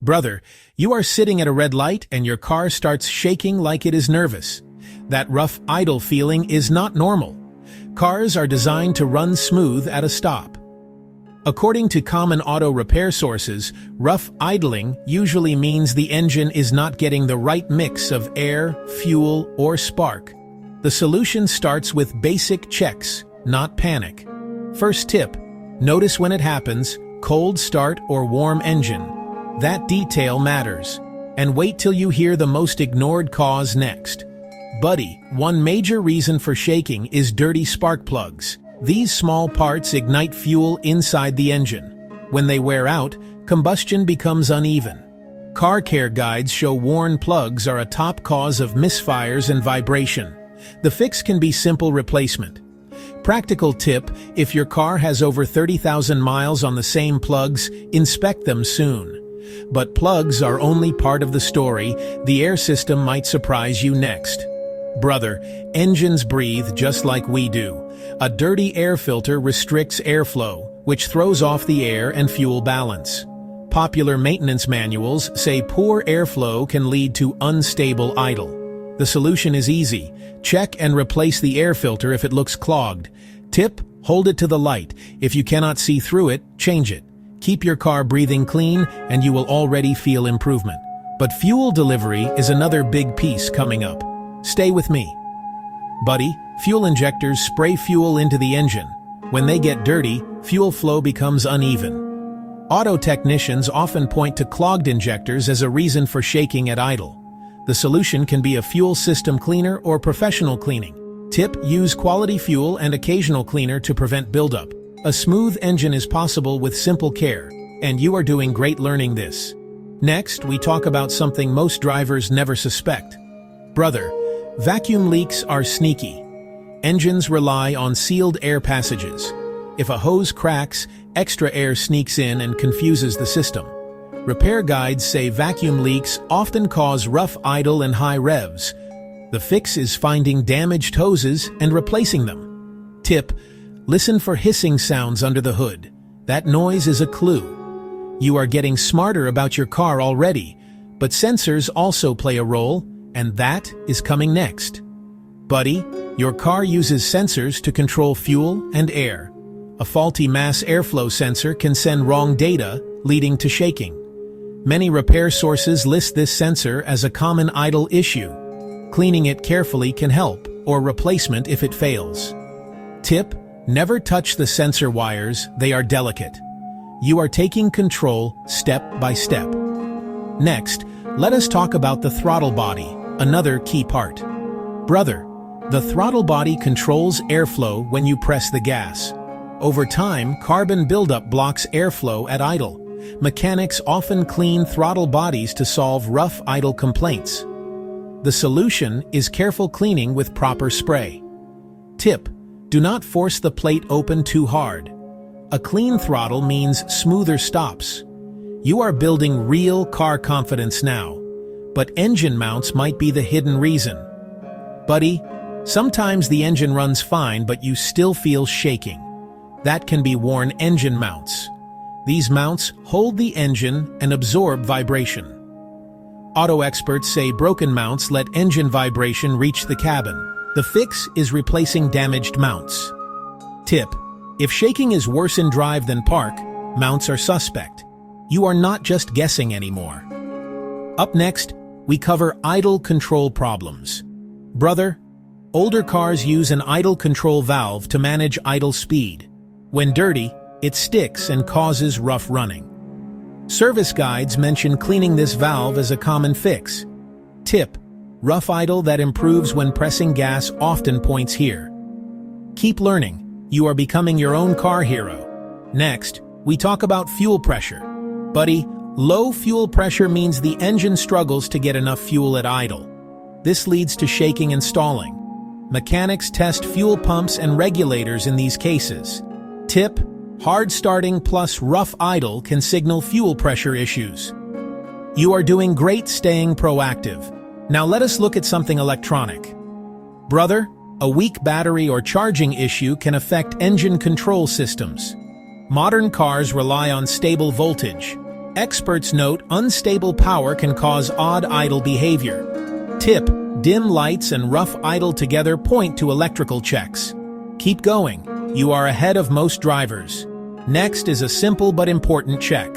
Brother, you are sitting at a red light and your car starts shaking like it is nervous. That rough idle feeling is not normal. Cars are designed to run smooth at a stop. According to common auto repair sources, rough idling usually means the engine is not getting the right mix of air, fuel, or spark. The solution starts with basic checks, not panic. First tip, notice when it happens, cold start or warm engine. That detail matters. And wait till you hear the most ignored cause next. Buddy, one major reason for shaking is dirty spark plugs. These small parts ignite fuel inside the engine. When they wear out, combustion becomes uneven. Car care guides show worn plugs are a top cause of misfires and vibration. The fix can be simple replacement. Practical tip, if your car has over 30,000 miles on the same plugs, inspect them soon. But plugs are only part of the story. The air system might surprise you next. Brother, engines breathe just like we do. A dirty air filter restricts airflow, which throws off the air and fuel balance. Popular maintenance manuals say poor airflow can lead to unstable idle. The solution is easy. Check and replace the air filter if it looks clogged. Tip, hold it to the light. If you cannot see through it, change it. Keep your car breathing clean and you will already feel improvement. But fuel delivery is another big piece coming up. Stay with me. Buddy, fuel injectors spray fuel into the engine. When they get dirty, fuel flow becomes uneven. Auto technicians often point to clogged injectors as a reason for shaking at idle. The solution can be a fuel system cleaner or professional cleaning. Tip, use quality fuel and occasional cleaner to prevent buildup. A smooth engine is possible with simple care, and you are doing great learning this. Next, we talk about something most drivers never suspect. Brother, vacuum leaks are sneaky. Engines rely on sealed air passages. If a hose cracks, extra air sneaks in and confuses the system. Repair guides say vacuum leaks often cause rough idle and high revs. The fix is finding damaged hoses and replacing them. Tip, listen for hissing sounds under the hood. That noise is a clue. You are getting smarter about your car already, but sensors also play a role, and that is coming next. Buddy, your car uses sensors to control fuel and air. A faulty mass airflow sensor can send wrong data, leading to shaking. Many repair sources list this sensor as a common idle issue. Cleaning it carefully can help, or replacement if it fails. Tip, never touch the sensor wires, they are delicate. You are taking control step by step. Next, let us talk about the throttle body, another key part. Brother, the throttle body controls airflow when you press the gas. Over time, carbon buildup blocks airflow at idle. Mechanics often clean throttle bodies to solve rough idle complaints. The solution is careful cleaning with proper spray. Tip, do not force the plate open too hard. A clean throttle means smoother stops. You are building real car confidence now, but engine mounts might be the hidden reason. Buddy, sometimes the engine runs fine but you still feel shaking. That can be worn engine mounts. These mounts hold the engine and absorb vibration. Auto experts say broken mounts let engine vibration reach the cabin. The fix is replacing damaged mounts. Tip, if shaking is worse in drive than park, mounts are suspect. You are not just guessing anymore. Up next, we cover idle control problems. Brother, older cars use an idle control valve to manage idle speed. When dirty, it sticks and causes rough running. Service guides mention cleaning this valve as a common fix. Tip, rough idle that improves when pressing gas often points here. Keep learning. You are becoming your own car hero. Next, we talk about fuel pressure. Buddy, low fuel pressure means the engine struggles to get enough fuel at idle. This leads to shaking and stalling. Mechanics test fuel pumps and regulators in these cases. Tip, hard starting plus rough idle can signal fuel pressure issues. You are doing great staying proactive. Now let us look at something electronic. Brother, a weak battery or charging issue can affect engine control systems. Modern cars rely on stable voltage. Experts note unstable power can cause odd idle behavior. Tip: dim lights and rough idle together point to electrical checks. Keep going. You are ahead of most drivers. Next is a simple but important check.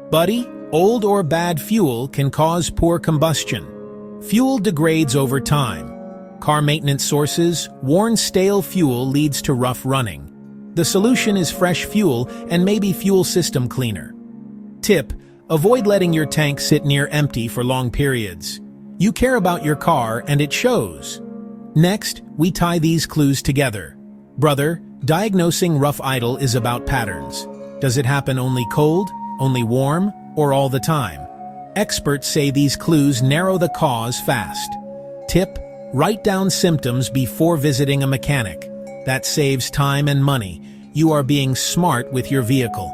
Buddy, old or bad fuel can cause poor combustion. Fuel degrades over time. Car maintenance sources warn stale fuel leads to rough running. The solution is fresh fuel and maybe fuel system cleaner. Tip: avoid letting your tank sit near empty for long periods. You care about your car and it shows. Next, we tie these clues together. Brother, diagnosing rough idle is about patterns. Does it happen only cold, only warm, or all the time? Experts say these clues narrow the cause fast. Tip: write down symptoms before visiting a mechanic. That saves time and money. You are being smart with your vehicle.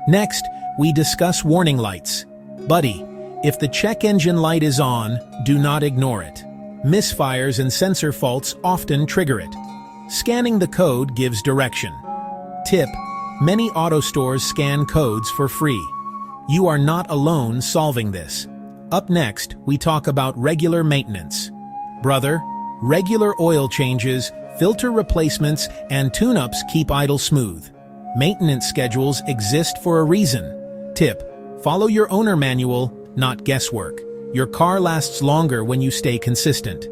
Next, we discuss warning lights. Buddy, if the check engine light is on, do not ignore it. Misfires and sensor faults often trigger it. Scanning the code gives direction. Tip: many auto stores scan codes for free. You are not alone solving this. Up next, we talk about regular maintenance. Brother, regular oil changes, filter replacements, and tune-ups keep idle smooth. Maintenance schedules exist for a reason. Tip: follow your owner manual, not guesswork. Your car lasts longer when you stay consistent.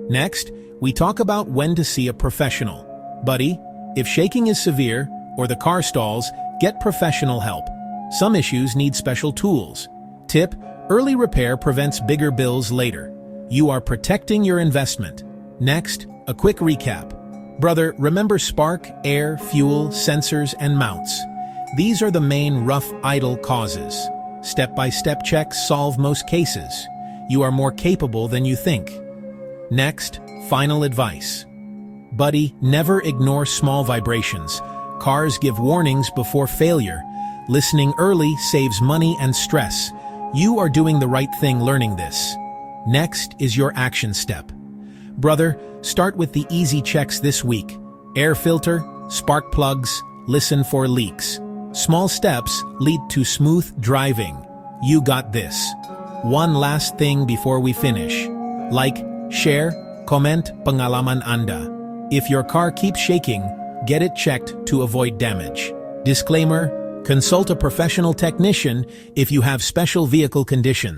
Next, we talk about when to see a professional. Buddy, if shaking is severe or the car stalls, get professional help. Some issues need special tools. Tip: early repair prevents bigger bills later. You are protecting your investment. Next, a quick recap. Brother, remember spark, air, fuel, sensors, and mounts. These are the main rough idle causes. Step-by-step checks solve most cases. You are more capable than you think. Next, final advice. Buddy, never ignore small vibrations. Cars give warnings before failure. Listening early saves money and stress. You are doing the right thing learning this. Next is your action step. Brother, start with the easy checks this week. Air filter, spark plugs, listen for leaks. Small steps lead to smooth driving. You got this. One last thing before we finish. Like, share, comment, pangalaman anda. If your car keeps shaking, get it checked to avoid damage. Disclaimer: consult a professional technician if you have special vehicle conditions.